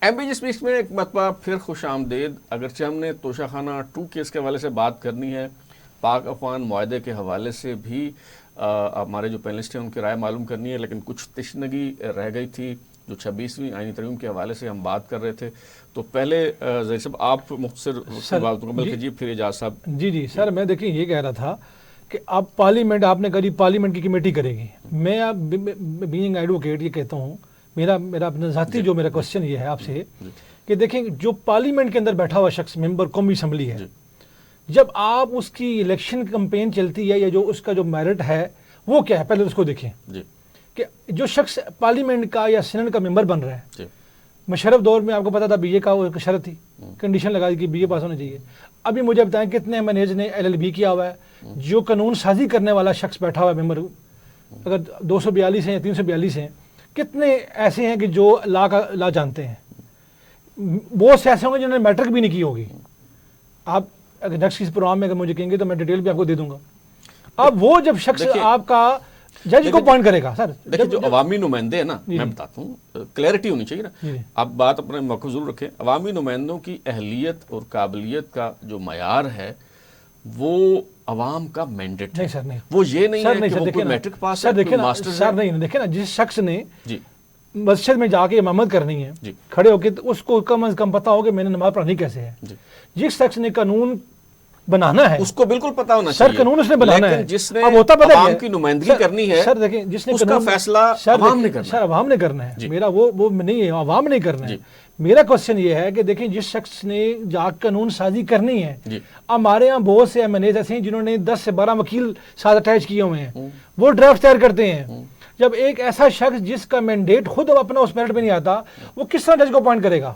M P جی speech میں ایک مرتبہ پھر خوش آمدید. اگرچہ ہم نے توشہ خانہ 2 کیس کے حوالے سے بات کرنی ہے, پاک افغان معاہدے کے حوالے سے بھی ہمارے جو پینلسٹ ہیں ان کی رائے معلوم کرنی ہے, لیکن کچھ تشنگی رہ گئی تھی جو 26ویں آئینی ترمیم کے حوالے سے ہم بات کر رہے تھے. تو پہلے ظہیر صاحب آپ مختصر بات مکمل کیجیے, پھر اعجاز صاحب. جی سر, میں دیکھیں یہ کہہ رہا تھا کہ اب پارلیمنٹ آپ نے کری, پارلیمنٹ کی کمیٹی کرے گی. میں بینگ ایڈوکیٹ یہ کہتا ہوں, میرا اپنا ذاتی جو میرا کوشچن یہ ہے آپ سے کہ دیکھیں جو پارلیمنٹ کے اندر بیٹھا ہوا شخص ممبر قومی اسمبلی ہے, جب آپ اس کی الیکشن کمپین چلتی ہے یا جو اس کا جو میرٹ ہے وہ کیا ہے, پہلے اس کو دیکھیں کہ جو شخص پارلیمنٹ کا یا سینٹ کا ممبر بن رہا ہے. مشرف دور میں آپ کو پتا تھا بی اے کا ایک شرط تھی, کنڈیشن لگا دی کہ بی اے پاس ہونا چاہیے. ابھی مجھے بتائیں کتنے منیج نے ایل ایل بی کیا ہوا ہے. جو قانون سازی کرنے والا شخص بیٹھا ہوا ہے ممبر, اگر 242 ہیں یا 342 ہیں, کتنے ایسے ہیں کہ جو لا جانتے ہیں. بہت سے ایسے ہوں گے جنہوں نے میٹرک بھی نہیں کی ہوگی. آپ اگر نیکسٹ کسی پروگرام میں اگر مجھے کہیں گے تو میں ڈیٹیل بھی آپ کو دے دوں گا. اب وہ جب شخص آپ کا جج کو پوائنٹ کرے گا, سر دیکھیں جو عوامی نمائندے ہیں نا, میں بتاتا ہوں, کلیئرٹی ہونی چاہیے نا. آپ بات اپنے موقع ضرور رکھیں. عوامی نمائندوں کی اہلیت اور قابلیت کا جو معیار ہے وہ عوام کا مینڈیٹ ہے. وہ یہ نہیں ہے کہ وہ کوئی میٹرک پاس ہے, کوئی ماسٹر ہے. سر نہیں, دیکھیں نا, جس شخص نے مسجد میں جا کے امامت کرنی ہے کھڑے ہو کے, اس کو کم از کم پتا ہو کہ میں نے نماز پڑھنی کیسے ہے. جس شخص نے قانون بنانا ہے اس کو بالکل پتا ہونا چاہیے. سر قانون اس نے بنانا ہے, جس نے عوام کی نمائندگی کرنی ہے, سر دیکھیں جس نے اس کا فیصلہ عوام نے کرنا ہے. سر عوام نے کرنا ہے, میرا وہ نہیں ہے, عوام نے کرنا ہے. میرا کوشچن یہ ہے کہ دیکھیں جس شخص نے جا قانون سازی کرنی ہے, ہمارے یہاں بہت سے ایم این ایز ایسے ہیں جنہوں نے 10 سے 12 وکیل ساتھ اٹیچ کیے ہوئے ہیں, وہ ڈرافٹ تیار کرتے ہیں. جب ایک ایسا شخص جس کا مینڈیٹ خود اپنا اس میرٹ میں نہیں آتا, وہ کس طرح جج کو اپوائنٹ کرے گا؟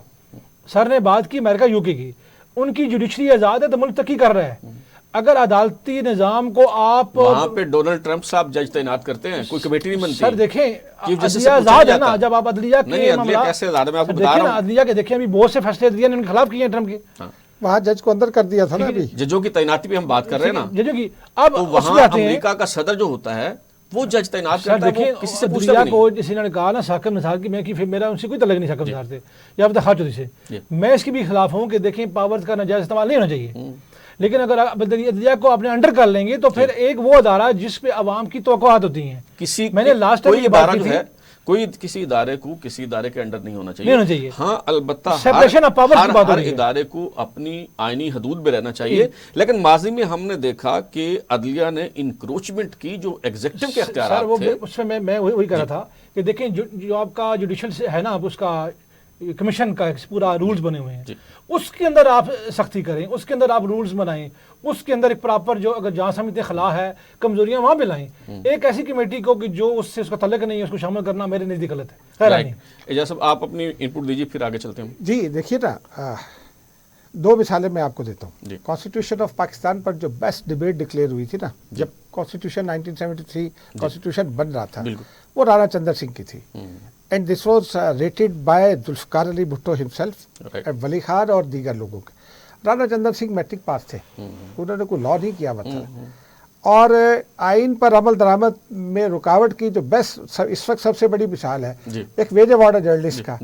سر نے بات کی امریکہ یو کے کی, ان کی جوڈیشری آزاد ہے تو ملک ترقی کر رہا ہے. اگر عدالتی نظام کو آپ وہاں پہ ڈونلڈ ٹرمپ صاحب جج تعینات کرتے ہیں, کوئی کمیٹی نہیں بنتی. سر دیکھیں عدلیہ آزاد ہے نا, جب آپ عدلیہ کے عدلیہ کے دیکھیں ابھی بہت سے فیصلے عدلیہ نے ان کے خلاف کیے ہیں ٹرمپ کے, وہاں جج کو اندر کر دیا تھا نا. ابھی ججوں کی تعیناتی پہ ہم بات کر رہے ہیں نا, ججوں کی. اب وہاں امریکہ کا صدر جو ہوتا ہے وہ جج تعینات کرتا ہے, وہ کسی سے پوچھتا بھی نہیں. کو جسی نے کہا نا ساکر نثار کی, میں میرا ان سے کوئی تعلق نہیں ساکر نثار سے یا افتخار چودھری سے, میں اس کے بھی خلاف ہوں کہ دیکھیں پاورز کا ناجائز استعمال نہیں ہونا چاہیے. لیکن اگر عدلیہ کو اپنے انڈر کر لیں گے تو پھر ایک وہ ادارہ جس پہ عوام کی توقعات ہوتی ہیں. میں نے لاسٹ ٹائم یہ بات کی تھی, کوئی کسی ادارے کو کسی ادارے کے انڈر نہیں ہونا چاہیے. ہاں البتہ ہر ادارے کو اپنی آئینی حدود میں رہنا چاہیے. لیکن ماضی میں ہم نے دیکھا کہ عدلیہ نے انکروچمنٹ کی جو ایگزیکٹو کے اختیارات تھے. اس میں وہی کہہ رہا تھا کہ دیکھیں جو آپ کا جوڈیشل ہے نا, اس کا کمیشن کا پورا رولز بنے ہوئے ہیں, اس کے اندر آپ سختی کریں, اس کے اندر آپ رولز بنائیں, اس کے اندر ایک پراپر جو اگر جہاں سمجھتے خلا ہے کمزوریاں وہاں پہ لائیں. ایک ایسی کمیٹی کو کہ جو اس سے اس کا تعلق نہیں ہے اس کو شامل کرنا میرے نزدیک غلط ہے. خیر نہیں. اعجاز صاحب آپ اپنی انپٹ دیجیے, پھر آگے چلتے ہیں. جی دیکھیے نا, 2 مثالیں میں آپ کو دیتا ہوں. کانسٹیٹیوشن آف پاکستان پر جو بیسٹ ڈبیٹ ڈکلیئر ہوئی تھی نا, جب کانسٹیٹیوشن 1973 کانسٹیٹیوشن بن رہا تھا, وہ رانا چندر سنگھ کی تھی. And this was rated by Zulfikar Ali Bhutto himself, Wali Khan اور دیگر لوگوں کے. رانا چندر سنگھ میٹرک پاس تھے, انہوں نے کوئی لا نہیں کیا ہوا تھا, اور آئین پر عمل درآمد میں رکاوٹ کی جو بیسٹ اس وقت سب سے بڑی مثال ہے ایک ویج ایوارڈ ہے جرنلسٹ کا.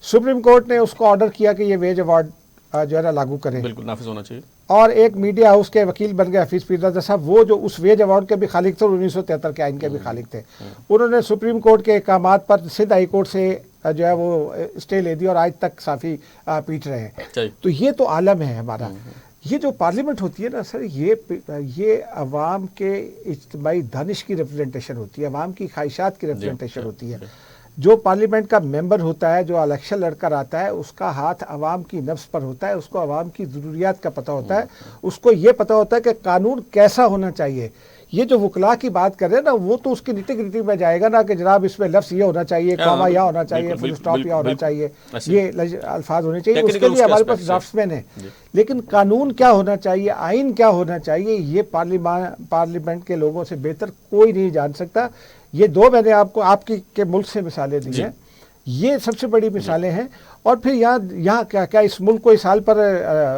سپریم کورٹ نے اس کو آرڈر کیا کہ یہ ویج ایوارڈ جو ہے نا لاگو کریں, بالکل نافذ ہونا چاہیے. اور ایک میڈیا ہاؤس کے وکیل بن گئے حفیظ پیر رضا صاحب, وہ جو اس ویج ایوارڈ کے بھی خالق تھے اور 1973 کے آئین کے بھی خالق تھے. انہوں نے سپریم کورٹ کے احکامات پر سندھ ہائی کورٹ سے جو ہے وہ اسٹے لے دی اور آج تک صافی پیٹ رہے ہیں. تو یہ تو عالم ہے ہمارا. یہ جو پارلیمنٹ ہوتی ہے نا سر, یہ عوام کے اجتماعی دانش کی ریپرزنٹیشن ہوتی ہے, عوام کی خواہشات کی ریپرزنٹیشن ہوتی ہے. جو پارلیمنٹ کا ممبر ہوتا ہے, جو الیکشن لڑ کر آتا ہے, اس کا ہاتھ عوام کی نفس پر ہوتا ہے, اس کو عوام کی ضروریات کا پتہ ہوتا ہے, اس کو یہ پتہ ہوتا ہے کہ قانون کیسا ہونا چاہیے. یہ جو وکلاء کی بات کر رہے ہیں نا, وہ تو اس کی نٹی گریٹی میں جائے گا نا کہ جناب اس میں لفظ یہ ہونا چاہیے, کاما یہ ہونا چاہیے, فل اسٹاپ یہ ہونا چاہیے, یہ الفاظ ہونے چاہیے. اس کے لیے ہمارے پاس ڈرافٹس مین ہیں. لیکن قانون کیا ہونا چاہیے, آئین کیا ہونا چاہیے, یہ پارلیمنٹ کے لوگوں سے بہتر کوئی نہیں جان سکتا. یہ 2 میں نے آپ کو آپ کے ملک سے مثالیں دی ہیں. یہ سب سے بڑی مثالیں ہیں. اور پھر یہاں کیا اس ملک کو اس حال پر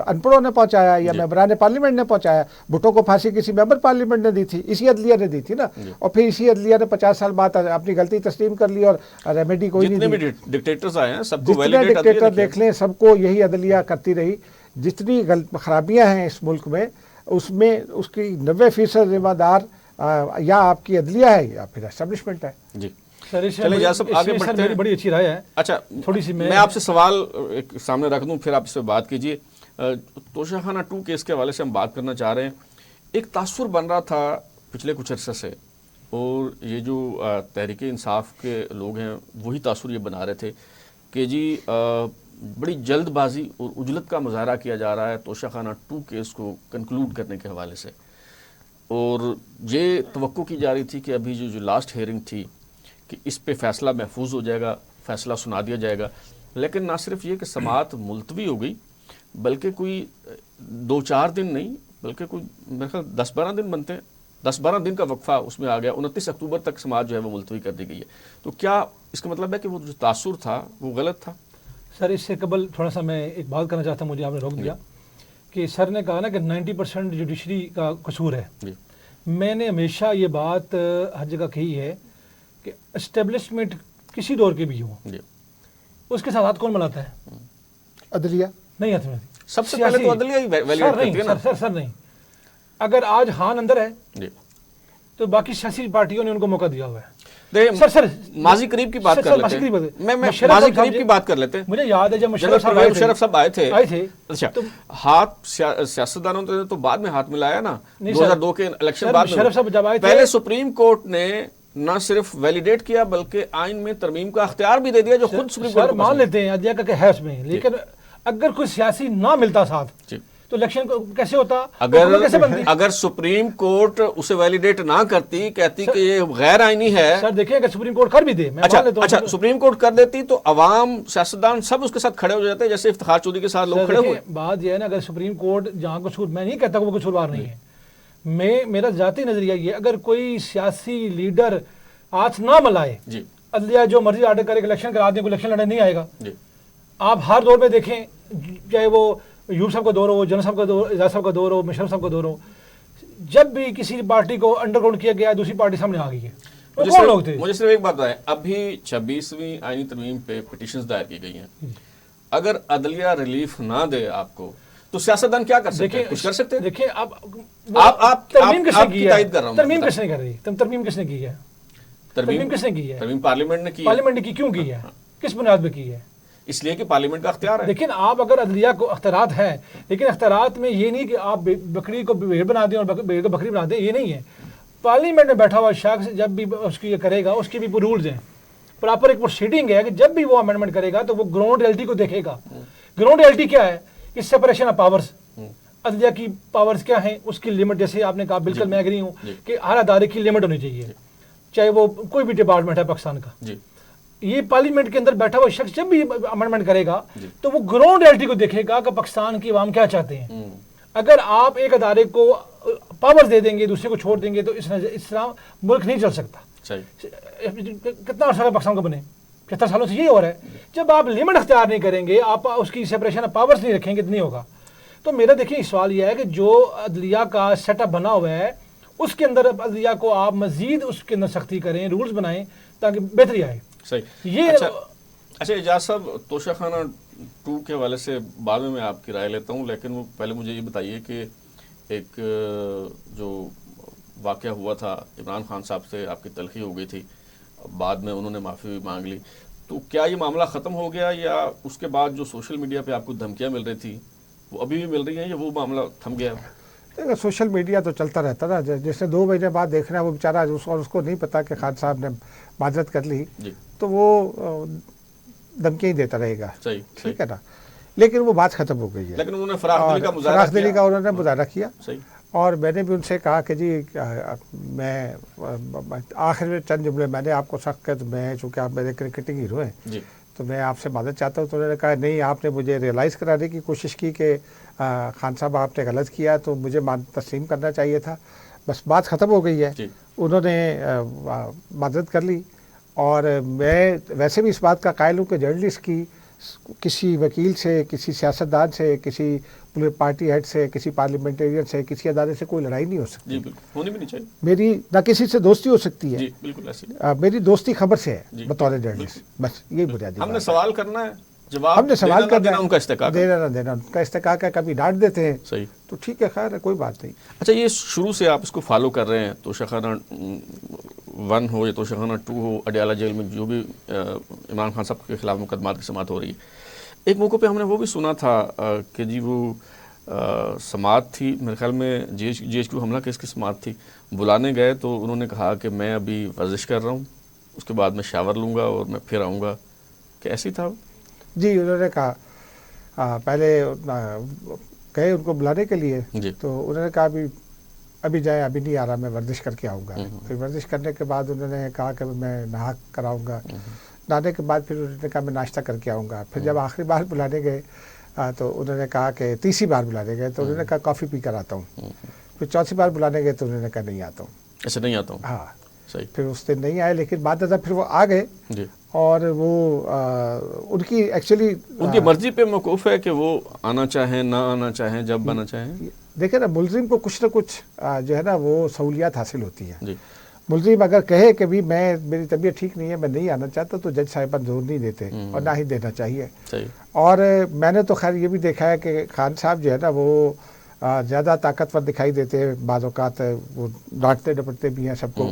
ان پڑھوں نے پہنچایا یا ممبران پارلیمنٹ نے پہنچایا؟ بھٹو کو پھانسی کسی ممبر پارلیمنٹ نے دی تھی، اسی عدلیہ نے دی تھی نا. اور پھر اسی عدلیہ نے 50 سال بعد اپنی غلطی تسلیم کر لی اور ریمیڈی کوئی نہیں دی. جتنے بھی ڈکٹیٹرز آئے ہیں سب کو جتنے ڈکٹیٹر دیکھ لیں سب کو یہی عدلیہ کرتی رہی. جتنی خرابیاں ہیں اس ملک میں اس کی 90% ذمہ دار یا آپ کی عدلیہ ہے یا پھر اسٹیبلشمنٹ ہے. جی چلیں جا صاحب آگے بڑھتے ہیں. بڑی اچھی رائے ہے. اچھا تھوڑی سی میں آپ سے سوال ایک سامنے رکھ دوں پھر آپ اس پہ بات کیجئے. توشہ خانہ 2 کیس کے حوالے سے ہم بات کرنا چاہ رہے ہیں. ایک تاثر بن رہا تھا پچھلے کچھ عرصے سے اور یہ جو تحریک انصاف کے لوگ ہیں وہی تاثر یہ بنا رہے تھے کہ جی بڑی جلد بازی اور عجلت کا مظاہرہ کیا جا رہا ہے توشہ خانہ 2 کیس کو کنکلوڈ کرنے کے حوالے سے. اور یہ توقع کی جا رہی تھی کہ ابھی جو لاسٹ ہیئرنگ تھی کہ اس پہ فیصلہ محفوظ ہو جائے گا، فیصلہ سنا دیا جائے گا. لیکن نہ صرف یہ کہ سماعت ملتوی ہو گئی بلکہ کوئی 2-4 دن نہیں بلکہ کوئی میرے خیال 10-12 دن بنتے ہیں، 10-12 دن کا وقفہ اس میں آ گیا. 29 اکتوبر تک سماعت جو ہے وہ ملتوی کر دی گئی ہے. تو کیا اس کا مطلب ہے کہ وہ جو تاثر تھا وہ غلط تھا؟ سر اس سے قبل تھوڑا سا میں ایک بات کرنا چاہتا ہوں، مجھے آپ نے روک دیا کہ سر نے کہا نا کہ 90% جوڈیشری کا قصور ہے. میں نے ہمیشہ یہ بات ہر جگہ کہی ہے کہ اسٹیبلشمنٹ کسی دور کے بھی ہو اس کے ساتھ ہاتھ کون ملاتا ہے؟ عدلیہ نہیں ہاتھ میں سب سے پہلے تو عدلیہ ہی ویلیڈیٹ کرتی ہے نا. سر نہیں، اگر آج خان اندر ہے تو باقی سیاسی پارٹیوں نے ان کو موقع دیا ہوا ہے. سر ماضی قریب کی بات کر لیتے ہیں. میں ماضی قریب کی بات کر لیتے ہیں. مجھے یاد ہے جب مشرف صاحب آئے تھے اچھا ہاتھ سیاستدانوں نے تو بعد میں ہاتھ ملایا نا 2002 کے الیکشن بعد میں. پہلے سپریم کورٹ نے نہ صرف ویلیڈیٹ کیا بلکہ آئین میں ترمیم کا اختیار بھی دے دیا جو خود سپریم کورٹ مان لیتے ہیں عدلیہ کا ہے اس میں. لیکن اگر کوئی سیاسی نہ ملتا ساتھ تو الیکشن کیسے ہوتا؟ اگر سپریم کورٹ اسے ویلیڈیٹ نہ کرتی، کہتی کہ یہ غیر آئینی ہے. سر دیکھیں اگر سپریم کورٹ کر بھی دے، اچھا سپریم کورٹ کر دیتی تو عوام سیاستدان سب اس کے ساتھ کھڑے ہو جاتے جیسے افتخار چودھری کے ساتھ لوگ کھڑے ہوئے. بات یہ ہے نا اگر سپریم کورٹ جہاں قصور، میں نہیں کہتا کہ وہ قصوروار نہیں ہے، میرا ذاتی نظریہ یہ اگر کوئی سیاسی لیڈر ہاتھ نہ ملائے عدلیہ جو مرضی آرڈر کرے الیکشن کرا دیں، کوئی الیکشن لڑنے نہیں آئے گا. آپ ہر دور میں دیکھیں چاہے وہ یوب صاحب کا دور ہو، جنرل صاحب کا دور، اعجاز صاحب کا دور ہو، مشرف صاحب کا دور ہو، جب بھی کسی پارٹی کو انڈر گراؤنڈ کیا گیا دوسری پارٹی سامنے آ گئی ہے. کون لوگ تھے؟ مجھے صرف ایک بات بتائیں، ابھی 26ویں آئینی ترمیم پہ پٹیشنز دائر کی گئی ہیں. اگر عدلیہ ریلیف نہ دے آپ کو تو سیاستدان کیا کر سکتے ہیں؟ کچھ کر سکتے ہیں؟ دیکھیں آپ ترمیم کس نے کی ہے؟ تائید کر رہا ہوں. ترمیم کس نے کر رہی؟ ترمیم کس نے کی ہے؟ ترمیم کس نے کی ہے؟ ترمیم پارلیمنٹ نے کی. پارلیمنٹ نے کی. کیوں کی ہے؟ کس بنیاد پہ کی ہے؟ اس لیے کہ پارلیمنٹ کا اختیار ہے. لیکن آپ اگر عدلیہ کو اختیارات ہیں، لیکن اختیارات میں یہ نہیں کہ آپ بکری کو بھیڑ بنا دیں اور بھیڑ کو بکری بنا دیں، یہ نہیں ہے. پارلیمنٹ میں بیٹھا ہوا شخص جب بھی اس کی یہ کرے گا اس کی بھی رولز ہیں، پراپر ایک پروسیڈنگ ہے کہ جب بھی وہ امینڈمنٹ کرے گا تو وہ گراؤنڈ ریئلٹی کو دیکھے گا. گراؤنڈ ریئلٹی کیا ہے؟ اس سیپریشن آف پاورز، عدلیہ کی پاورز کیا ہیں، اس کی لمٹ. جیسے آپ نے کہا بالکل میں ایگری ہوں کہ ہر ادارے کی لمٹ ہونی چاہیے، چاہے وہ کوئی بھی ڈپارٹمنٹ ہے پاکستان کا. یہ پارلیمنٹ کے اندر بیٹھا ہوا شخص جب بھی امینڈمنٹ کرے گا تو وہ گراؤنڈ ریئلٹی کو دیکھے گا کہ پاکستان کی عوام کیا چاہتے ہیں. اگر آپ ایک ادارے کو پاور دے دیں گے دوسرے کو چھوڑ دیں گے تو اس طرح ملک نہیں چل سکتا. کتنا عرصہ پاکستان کو بنے؟ 70 سالوں سے یہی ہو رہا ہے. جب آپ لمٹ اختیار نہیں کریں گے، آپ اس کی سیپریشن آف پاورز نہیں رکھیں گے تو نہیں ہوگا. تو میرا دیکھیں سوال یہ ہے کہ جو عدلیہ کا سیٹ اپ بنا ہوا ہے اس کے اندر عدلیہ کو آپ مزید اس کے اندر سختی کریں، رولز بنائیں تاکہ بہتری آئے. صحیح. اچھا اعجاز صاحب توشہ خانہ 2 کے حوالے سے بعد میں آپ کی رائے لیتا ہوں، لیکن وہ پہلے مجھے یہ بتائیے کہ ایک جو واقعہ ہوا تھا عمران خان صاحب سے آپ کی تلخی ہو گئی تھی، بعد میں انہوں نے معافی بھی مانگ لی، تو کیا یہ معاملہ ختم ہو گیا یا اس کے بعد جو سوشل میڈیا پہ آپ کو دھمکیاں مل رہی تھی وہ ابھی بھی مل رہی ہیں یا وہ معاملہ تھم گیا؟ سوشل میڈیا تو چلتا رہتا نا، جیسے 2 مہینے بعد دیکھ رہے ہیں وہ بیچارہ اس کو نہیں پتا کہ خان صاحب نے معذرت کر لی تو وہ دھمکی ہی دیتا رہے گا. ٹھیک ہے نا، لیکن وہ بات ختم ہو گئی ہے. لیکن انہوں نے فراخ دلی کا انہوں نے مظاہرہ کیا. اور میں نے بھی ان سے کہا کہ جی میں آخر میں چند جملے میں نے آپ کو سخت کر، میں چونکہ آپ میرے کرکٹنگ ہیرو ہیں تو میں آپ سے معذرت چاہتا ہوں. تو انہوں نے کہا نہیں، آپ نے مجھے ریئلائز کرانے کی کوشش کی کہ خان صاحب آپ نے غلط کیا تو مجھے تسلیم کرنا چاہیے تھا. بس بات ختم ہو گئی ہے. انہوں نے معذرت کر لی اور میں ویسے بھی اس بات کا قائل ہوں کہ جرنلسٹ کی کسی وکیل سے، کسی سیاستدان سے، کسی پارٹی ہیڈ سے، کسی پارلیمنٹیرین سے، کسی ادارے سے کوئی لڑائی نہیں ہو سکتی. جی بالکل، ہونی بھی نہیں چاہیے. میری نہ کسی سے دوستی ہو سکتی ہے. جی بالکل ایسے میری دوستی خبر سے ہے بطور جرنلسٹ. بس یہی بنیادی ہم نے سوال کرنا ہے، جواب ہم نے سوال کرنا ہے، ان کا استحقاق ہے. دینا نہ دینا ان کا استحقاق ہے. کبھی ڈانٹ دیتے ہیں صحیح. تو ٹھیک ہے، خیر ہے، کوئی بات نہیں. اچھا، یہ شروع سے آپ اس کو فالو کر رہے ہیں، توشہ خانہ 1 ہو یا توشہ خانہ 2 ہو، اڈیالہ جیل میں جو بھی عمران خان صاحب کے خلاف مقدمات کی سماعت ہو رہی ہے، ایک موقع پہ ہم نے وہ بھی سنا تھا کہ جی وہ سماعت تھی، میرے خیال میں جی ایچ کیو حملہ کیس کی سماعت تھی، بلانے گئے تو انہوں نے کہا کہ میں ابھی ورزش کر رہا ہوں، اس کے بعد میں شاور لوں گا اور میں پھر آؤں گا. کہ ایسی تھا؟ جی انہوں نے کہا، پہلے گئے ان کو بلانے کے لیے، تو انہوں نے کہا ابھی جائیں، ابھی نہیں آ رہا، میں ورزش کر کے آؤں گا. پھر ورزش کرنے کے بعد انہوں نے کہا کہ میں نہا کراؤں گا. نہانے کے بعد پھر انہوں نے کہا میں ناشتہ کر کے آؤں گا. پھر جب آخری بار بلانے گئے تو انہوں نے کہا کہ تیسری بار بلانے گئے تو انہوں نے کہا کافی پی کر آتا ہوں. پھر چوتھی بار بلانے گئے تو انہوں نے کہا نہیں آتا ہوں. ایسے نہیں آتا ہوں. ہاں صحیح. پھر اس دن نہیں آئے، لیکن بعد ازاں پھر وہ آ گئے. جی. اور وہ ان کی ایکچولی ان کی مرضی پہ موقوف ہے کہ وہ آنا چاہیں نہ آنا چاہیں، جب آنا چاہیں. دیکھیں نا، ملزم کو کچھ نہ کچھ جو ہے نا وہ سہولیات حاصل ہوتی ہیں. جی. ملزم اگر کہے کہ بھی میری طبیعت ٹھیک نہیں ہے، میں نہیں آنا چاہتا، تو جج صاحبان زور نہیں دیتے اور نہ ہی دینا چاہیے. صحیح. اور میں نے تو خیر یہ بھی دیکھا ہے کہ خان صاحب جو ہے نا وہ زیادہ طاقتور دکھائی دیتے ہیں. بعض اوقات وہ ڈانٹتے ڈپٹتے بھی ہیں سب کو،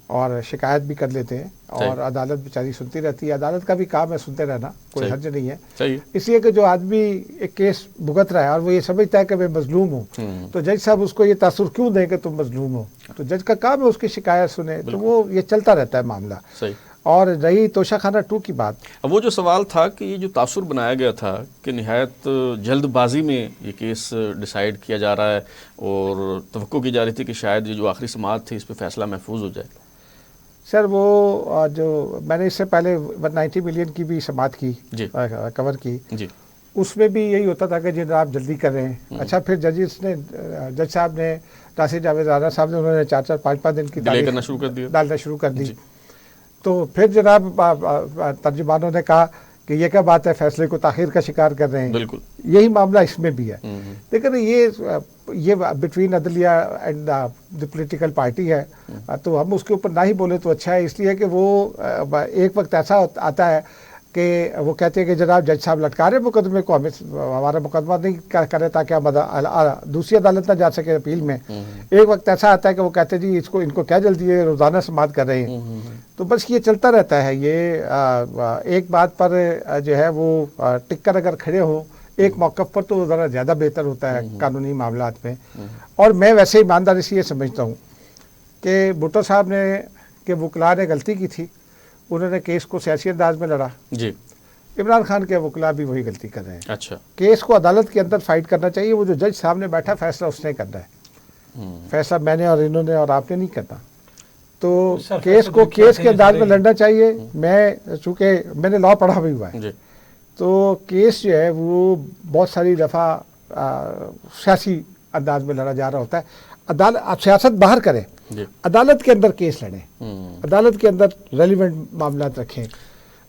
اور شکایت بھی کر لیتے ہیں، اور عدالت بیچاری سنتی رہتی ہے. عدالت کا بھی کام ہے سنتے رہنا، کوئی حرج نہیں ہے. صحیح. اس لیے کہ جو آدمی ایک کیس بھگت رہا ہے اور وہ یہ سمجھتا ہے کہ میں مظلوم ہوں، تو جج صاحب اس کو یہ تاثر کیوں دیں کہ تم مظلوم ہو؟ تو جج کا کام ہے اس کی شکایت سنے. تو وہ یہ چلتا رہتا ہے معاملہ. صحیح. اور رہی توشہ خانہ 2 کی بات، اب وہ جو سوال تھا کہ یہ جو تاثر بنایا گیا تھا کہ نہایت جلد بازی میں یہ کیس ڈیسائیڈ کیا جا رہا ہے اور توقع کی جا رہی تھی کہ شاید یہ جو آخری سماعت تھی اس پہ فیصلہ محفوظ ہو جائے. سر وہ جو میں نے اس سے پہلے 190 ملین کی بھی سماعت کی، جی. کور کی، جی. اس میں بھی یہی ہوتا تھا کہ جناب جلدی کر رہے ہیں. اچھا، پھر جج صاحب نے، ناصر جاوید رانا صاحب نے، انہوں نے 4-4 5-5 دن کی تاریخ کرنا شروع کر دی. تو پھر جناب ترجمانوں نے کہا کہ یہ کیا بات ہے، فیصلے کو تاخیر کا شکار کر رہے ہیں. بالکل یہی معاملہ اس میں بھی ہے. لیکن یہ بٹوین عدلیہ اینڈ دی پولیٹیکل پارٹی ہے، تو ہم اس کے اوپر نہ ہی بولے تو اچھا ہے. اس لیے کہ وہ ایک وقت ایسا آتا ہے کہ وہ کہتے ہیں کہ جناب جج صاحب لٹکا رہے مقدمے کو، ہمارا مقدمہ نہیں کرے تاکہ ہم دوسری عدالت نہ جا سکے اپیل میں. ایک وقت ایسا آتا ہے کہ وہ کہتے ہیں جی ان کو کیا جلدی ہے، روزانہ سماعت کر رہے ہیں. تو بس یہ چلتا رہتا ہے. یہ ایک بات پر جو ہے وہ ٹک کر اگر کھڑے ہوں ایک موقف پر تو ذرا زیادہ بہتر ہوتا ہے قانونی معاملات میں. اور میں ویسے ایمانداری سے یہ سمجھتا ہوں کہ بھٹو صاحب نے کہ وکلاء نے غلطی کی تھی، انہوں نے کیس کو سیاسی انداز میں لڑا. جی. عمران خان کے وکلاء بھی وہی غلطی کر رہے ہیں. اچھا. کیس کو عدالت کے اندر فائٹ کرنا چاہیے. وہ جو جج سامنے بیٹھا فیصلہ اس نے کرنا ہے. فیصلہ میں نے اور انہوں نے اور آپ نے نہیں کرنا. تو کیس کو کیس کے انداز میں لڑنا چاہیے. چونکہ میں نے لا پڑھا بھی ہوا ہے، تو کیس جو ہے وہ بہت ساری دفعہ سیاسی انداز میں لڑا جا رہا ہوتا ہے. عدالت سیاست باہر کرے، عدالت کے اندر کیس لڑیں، عدالت کے اندر ریلیونٹ معاملات رکھیں.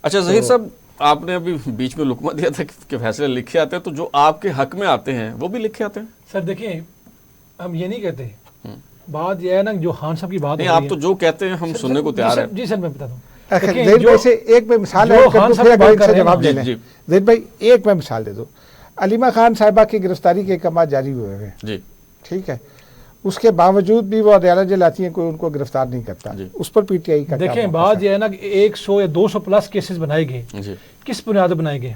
اچھا ظہیر صاحب، آپ نے ابھی بیچ میں لقمہ دیا تھا کہ فیصلے لکھے آتے ہیں، تو جو آپ کے حق میں آتے ہیں وہ بھی لکھے آتے ہیں؟ سر دیکھیں، ہم یہ نہیں کہتے. بات یہ ہے نا جو خان صاحب کی بات نہیں، آپ تو جو کہتے ہیں ہم سننے کو تیار ہیں. جی سر میں بتا دوں. ایک میں مثال ہے، جواب دے لیں. زید بھائی ایک میں مثال دے دو. علیمہ خان صاحبہ کی گرفتاری کے احکامات جاری ہوئے ہیں، جی ٹھیک ہے، اس کے باوجود بھی وہ اڈیالہ جیل آتی ہیں، کوئی ان کو گرفتار نہیں کرتا. اس پر پی ٹی آئی کا دیکھیں بات یہ ہے نا کہ 100 یا 200 پلس کیسز بنائے گئے، کس بنیاد پر بنائے گئے،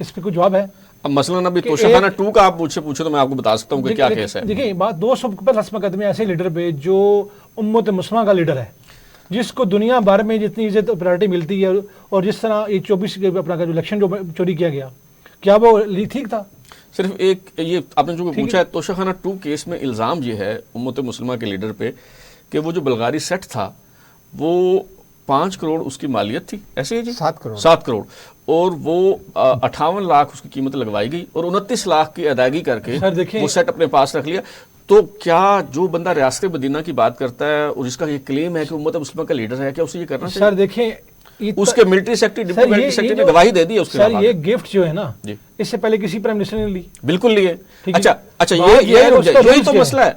اس پہ کوئی جواب ہے؟ اب مثلاً ابھی توشہ خانہ 2 کا آپ پوچھے تو میں آپ کو بتا سکتا ہوں کہ کیا کیس ہے. دیکھیں بات 200 پلس مقدمے ایسے لیڈر پہ جو امت مسلمہ کا لیڈر ہے، جس کو دنیا بھر میں جتنی عزت اور پرائرٹی ملتی ہے، اور جس طرح یہ 24 اپنا جو الیکشن جو چوری کیا گیا، کیا وہ ٹھیک تھا؟ صرف ایک یہ آپ نے جو پوچھا ہے، توشہ خانہ 2 کیس میں الزام یہ ہے امت مسلمہ کے لیڈر پہ کہ وہ جو بلغاری سیٹ تھا وہ 5 کروڑ اس کی مالیت تھی، ایسے ہی جی 7 کروڑ، اور وہ 58 لاکھ اس کی قیمت لگوائی گئی اور 29 لاکھ کی ادائیگی کر کے وہ سیٹ اپنے پاس رکھ لیا. تو کیا جو بندہ ریاست مدینہ کی بات کرتا ہے اور جس کا یہ کلیم ہے کہ امت مسلمہ کا لیڈر ہے، کیا اسے یہ کرنا چاہیے؟ سر دیکھیں اس کے military secretary deputy military secretary نے گواہی دے دی اس کے سر یہ گفٹ جو ہے نا جی اس سے پہلے کسی پرائم منسٹر نے لی؟ بالکل لیے. ٹھیک ہے. اچھا بات یہ ہے اس کا یہی rules تو کیا مسئلہ ہے.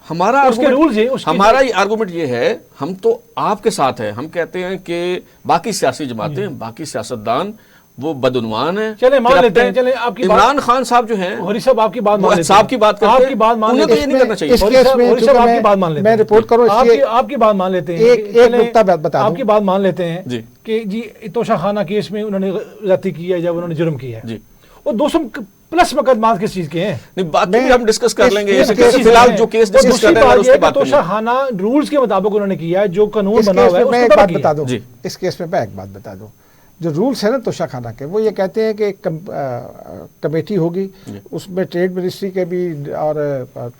ہمارا اس کے رولز ہیں، اس کے ہمارا یہ آرگومنٹ یہ ہے، ہم تو آپ کے ساتھ ہیں. ہم کہتے ہیں کہ باقی سیاسی جماعتیں، باقی سیاستدان وہ بدعنوان ہیں. چلیں مان لیتے ہیں، چلیں آپ کی عمران خان صاحب جو ہیں غوری صاحب آپ کی بات مان لیتے ہیں، صاحب کی بات کرتے آپ ہیں، کی بات مان انہیں لیتے تو یہ نہیں کرنا چاہیے. اس کیس میں غوری صاحب آپ کی بات مان لیتے میں ہیں، رپورٹ کروں آپ کی بات مان لیتے ہیں، ایک نقطہ بتا دوں، آپ کی بات مان لیتے ہیں جی کہ جی توشہ خانہ کیس میں انہوں نے زیادتی کی ہے جب انہوں نے جرم کیا ہے، جی وہ 200+ مقدمات کس چیز کے ہیں؟ نہیں بات بھی ہم ڈسکس کر لیں گے. اس فی الحال جو کیس ڈسکس کر رہے ہیں اس کی بات توشہ خانہ رولز کے مطابق انہوں نے کیا ہے، جو قانون اس بنا کیس ہوا ہے میں اس میں کے ایک بات مطابق بتا کیا ہے. دوں، اس کیس میں ایک بات بتا دوں. جو رولز ہیں نا توشہ خانہ کے، وہ یہ کہتے ہیں کہ ایک کمیٹی ہوگی، اس میں ٹریڈ منسٹری کے بھی اور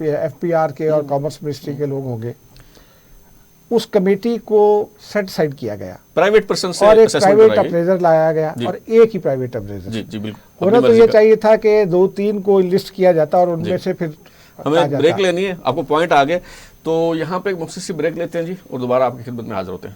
ایف پی آر کے اور کامرس منسٹری کے لوگ ہوں گے. اس کمیٹی کو سیٹ سائڈ کیا گیا پرائیویٹ پرسن سے اور ایک assessment پرائیویٹ کرائی. اپریزر لایا گیا اور ایک ہی پرائیویٹ اپریزر. جی جی بالکل. ہونا تو یہ چاہیے تھا کہ 2-3 کو لسٹ کیا جاتا اور ان میں سے پھر ہمیں بریک لینی ہے، آپ کو پوائنٹ آ گئے تو یہاں پہ ایک مختصر سی بریک لیتے ہیں جی اور دوبارہ آپ کی خدمت میں حاضر ہوتے ہیں.